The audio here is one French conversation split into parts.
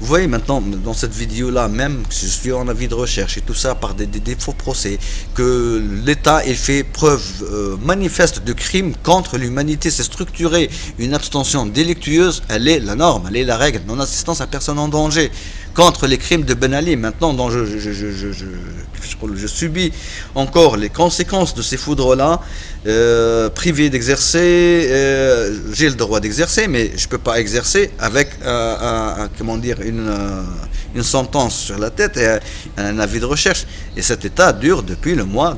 Vous voyez maintenant dans cette vidéo là, même que je suis en avis de recherche et tout ça par des faux procès, que l'État il fait preuve manifeste de crime contre l'humanité, c'est structuré. Une abstention délictueuse, elle est la norme, elle est la règle, non assistance à personne en danger. Contre les crimes de Ben Ali, maintenant dont je subis encore les conséquences de ces foudres-là, privé d'exercer, j'ai le droit d'exercer, mais je peux pas exercer avec comment dire, une sentence sur la tête et un avis de recherche. Et cet état dure depuis le mois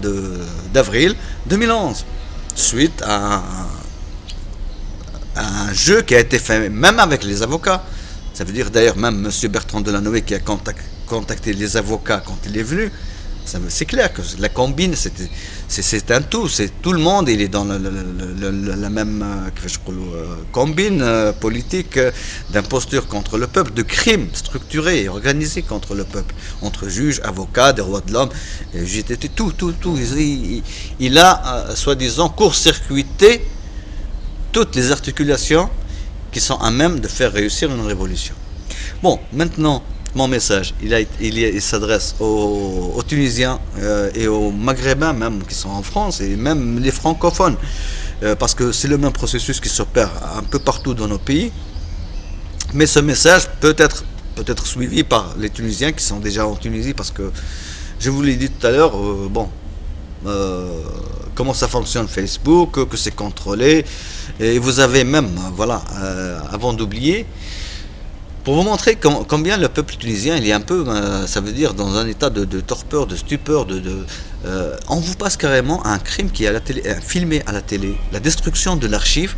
d'avril 2011, suite à un jeu qui a été fait même avec les avocats. Ça veut dire d'ailleurs même M. Bertrand Delanoë qui a contacté les avocats quand il est venu. C'est clair que la combine, c'est un tout. C'est tout le monde, il est dans la même combine politique d'imposture contre le peuple, de crimes structurés et organisés contre le peuple, entre juges, avocats, des rois de l'homme, JTT, tout. Il a, soi-disant, court-circuité toutes les articulations qui sont à même de faire réussir une révolution. Bon, maintenant, mon message, il s'adresse aux Tunisiens et aux Maghrébins même qui sont en France et même les francophones, parce que c'est le même processus qui s'opère un peu partout dans nos pays. Mais ce message peut être suivi par les Tunisiens qui sont déjà en Tunisie, parce que je vous l'ai dit tout à l'heure, comment ça fonctionne Facebook, que c'est contrôlé, et vous avez même, voilà, avant d'oublier, pour vous montrer combien le peuple tunisien il est un peu, ça veut dire dans un état de torpeur, de stupeur, on vous passe carrément un crime qui est à la télé, filmé à la télé, la destruction de l'archive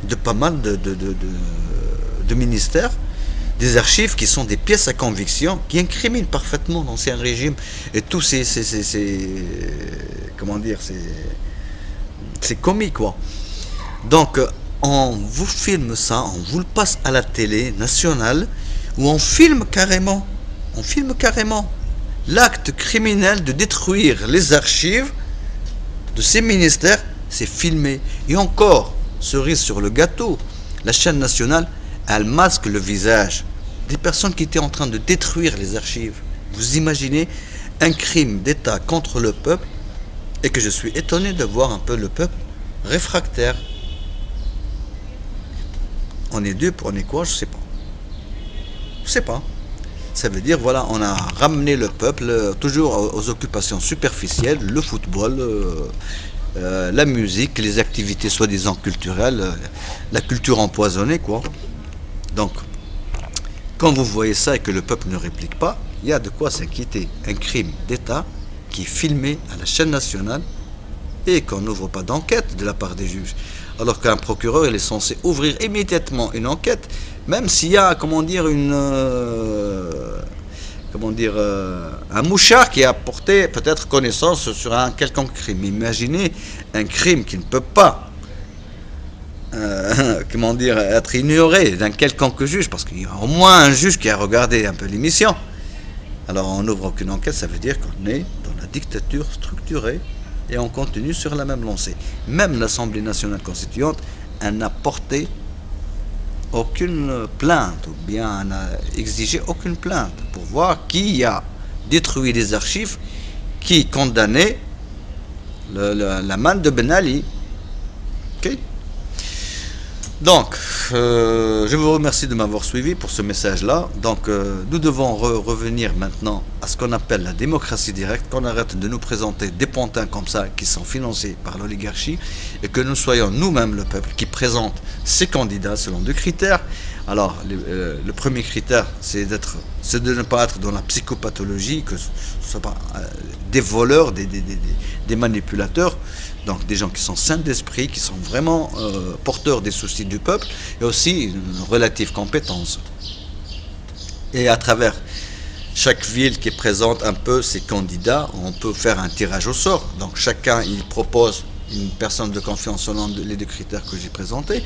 de pas mal de ministères, des archives qui sont des pièces à conviction, qui incriminent parfaitement l'ancien régime et tous ces comment dire, c'est comique quoi. Donc on vous filme ça, on vous le passe à la télé nationale, où on filme carrément l'acte criminel de détruire les archives de ces ministères, c'est filmé. Et encore, cerise sur le gâteau, la chaîne nationale, elle masque le visage des personnes qui étaient en train de détruire les archives. Vous imaginez un crime d'État contre le peuple, et que je suis étonné de voir un peu le peuple réfractaire. On est dupe, on est quoi, je sais pas. Je sais pas. Ça veut dire, voilà, on a ramené le peuple toujours aux occupations superficielles, le football, la musique, les activités soi-disant culturelles, la culture empoisonnée, quoi. Donc, quand vous voyez ça et que le peuple ne réplique pas, il y a de quoi s'inquiéter. Un crime d'État qui est filmé à la chaîne nationale et qu'on n'ouvre pas d'enquête de la part des juges. Alors qu'un procureur il est censé ouvrir immédiatement une enquête, même s'il y a, comment dire, un mouchard qui a porté peut-être connaissance sur un quelconque crime. Imaginez un crime qui ne peut pas comment dire, être ignoré d'un quelconque juge, parce qu'il y a au moins un juge qui a regardé un peu l'émission. Alors on n'ouvre aucune enquête, ça veut dire qu'on est dans la dictature structurée et on continue sur la même lancée. Même l'Assemblée nationale constituante, elle n'a porté aucune plainte, ou bien elle n'a exigé aucune plainte pour voir qui a détruit les archives, qui condamnait la main de Ben Ali. Ok. Donc, je vous remercie de m'avoir suivi pour ce message-là. Donc, nous devons revenir maintenant à ce qu'on appelle la démocratie directe, qu'on arrête de nous présenter des pantins comme ça qui sont financés par l'oligarchie et que nous soyons nous-mêmes le peuple qui présente ses candidats selon deux critères. Alors, le premier critère, c'est de ne pas être dans la psychopathologie, que ce ne soit pas des voleurs, des manipulateurs. Donc des gens qui sont sains d'esprit, qui sont vraiment porteurs des soucis du peuple, et aussi une relative compétence. Et à travers chaque ville qui présente un peu ses candidats, on peut faire un tirage au sort. Donc chacun il propose une personne de confiance selon les deux critères que j'ai présentés.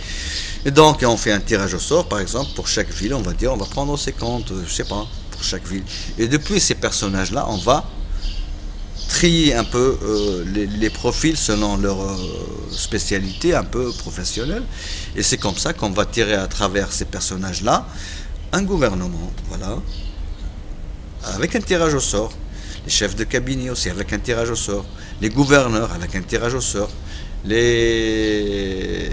Et donc on fait un tirage au sort, par exemple, pour chaque ville, on va dire, on va prendre ses comptes, je sais pas, pour chaque ville. Et depuis ces personnages-là, on va trier un peu les profils selon leur spécialité un peu professionnelle, et c'est comme ça qu'on va tirer à travers ces personnages là un gouvernement, voilà, avec un tirage au sort, les chefs de cabinet aussi avec un tirage au sort, les gouverneurs avec un tirage au sort, les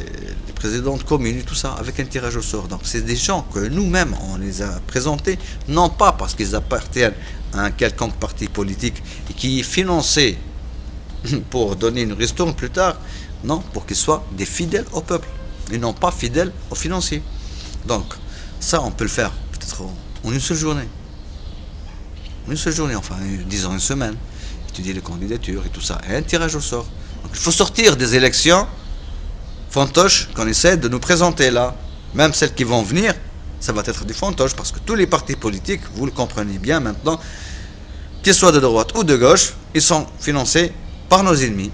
présidents de communes et tout ça avec un tirage au sort. Donc c'est des gens que nous-mêmes on les a présentés, non pas parce qu'ils appartiennent à un quelconque parti politique et qui est financé pour donner une ristourne plus tard, non, pour qu'ils soient des fidèles au peuple et non pas fidèles aux financiers. Donc ça on peut le faire peut-être en une seule journée. Une seule journée, enfin disons une semaine, étudier les candidatures et tout ça, et un tirage au sort. Donc il faut sortir des élections fantoches qu'on essaie de nous présenter là. Même celles qui vont venir, ça va être des fantoches, parce que tous les partis politiques, vous le comprenez bien maintenant, qu'ils soient de droite ou de gauche, ils sont financés par nos ennemis.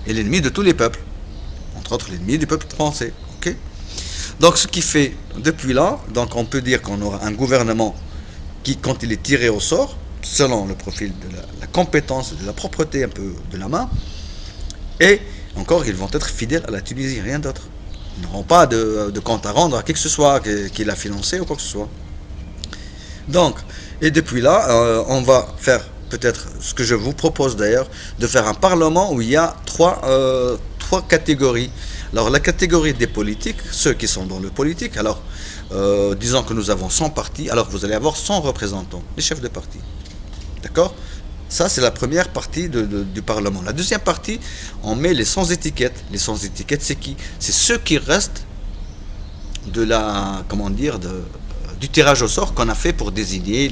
Et l'ennemi de tous les peuples, entre autres l'ennemi du peuple français. Okay, donc ce qui fait, depuis là, donc on peut dire qu'on aura un gouvernement qui, quand il est tiré au sort, selon le profil de la compétence, de la propreté un peu de la main, et encore, ils vont être fidèles à la Tunisie, rien d'autre. Ils n'auront pas de compte à rendre à qui que ce soit, qui l'a financé ou quoi que ce soit. Donc, et depuis là, on va faire peut-être ce que je vous propose d'ailleurs, de faire un parlement où il y a trois catégories. Alors la catégorie des politiques, ceux qui sont dans le politique, alors disons que nous avons 100 partis, alors vous allez avoir 100 représentants, les chefs de parti. D'accord? Ça, c'est la première partie du Parlement. La deuxième partie, on met les sans étiquettes. Les sans étiquettes, c'est qui? C'est ceux qui restent de la, comment dire, du tirage au sort qu'on a fait pour désigner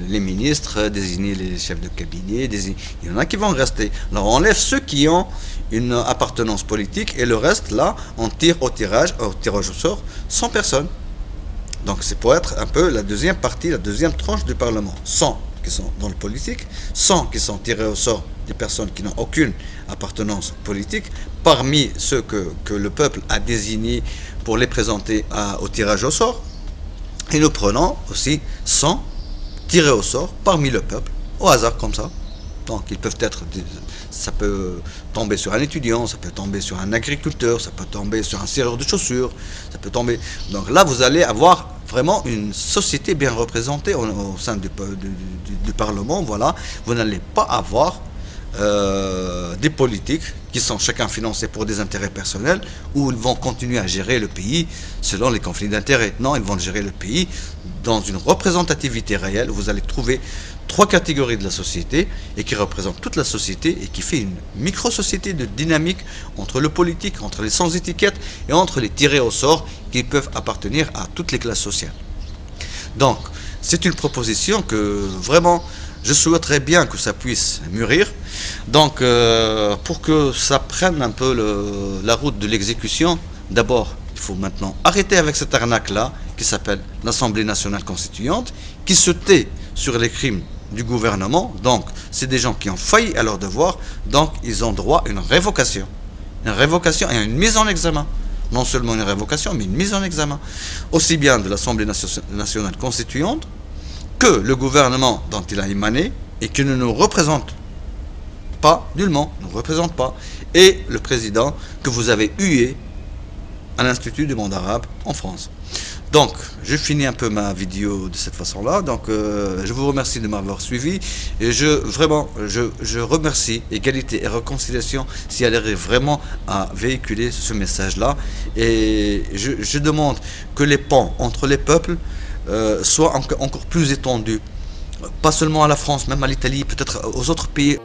les ministres, désigner les chefs de cabinet. Il y en a qui vont rester. Alors on enlève ceux qui ont une appartenance politique et le reste, là, on tire au tirage au sort 100 personnes. Donc c'est pour être un peu la deuxième partie, la deuxième tranche du Parlement. 100 qui sont dans le politique, 100 qui sont tirés au sort des personnes qui n'ont aucune appartenance politique, parmi ceux que le peuple a désignés pour les présenter au tirage au sort, et nous prenons aussi 100 tirés au sort parmi le peuple, au hasard comme ça. Donc ils peuvent être, ça peut tomber sur un étudiant, ça peut tomber sur un agriculteur, ça peut tomber sur un serreur de chaussures, ça peut tomber. Donc là vous allez avoir vraiment une société bien représentée au sein du Parlement. Voilà, vous n'allez pas avoir des politiques qui sont chacun financés pour des intérêts personnels, où ils vont continuer à gérer le pays selon les conflits d'intérêts. Non, ils vont gérer le pays dans une représentativité réelle. Vous allez trouver trois catégories de la société et qui représentent toute la société et qui fait une micro-société de dynamique entre le politique, entre les sans étiquettes et entre les tirés au sort qui peuvent appartenir à toutes les classes sociales. Donc, c'est une proposition que vraiment je souhaiterais bien que ça puisse mûrir. Donc, pour que ça prenne un peu la route de l'exécution, d'abord, il faut maintenant arrêter avec cette arnaque-là qui s'appelle l'Assemblée nationale constituante, qui se tait sur les crimes du gouvernement. Donc, c'est des gens qui ont failli à leur devoir, donc ils ont droit à une révocation. Une révocation et une mise en examen. Non seulement une révocation, mais une mise en examen. Aussi bien de l'Assemblée nationale constituante que le gouvernement dont il a émané et qui ne nous représente pas, nullement, ne nous représente pas, et le président que vous avez hué à l'Institut du monde arabe en France. Donc, je finis un peu ma vidéo de cette façon-là. Donc, je vous remercie de m'avoir suivi. Et je remercie Égalité et Réconciliation si elle arrive vraiment à véhiculer ce message-là. Et je demande que les ponts entre les peuples soient encore plus étendus. Pas seulement à la France, même à l'Italie, peut-être aux autres pays.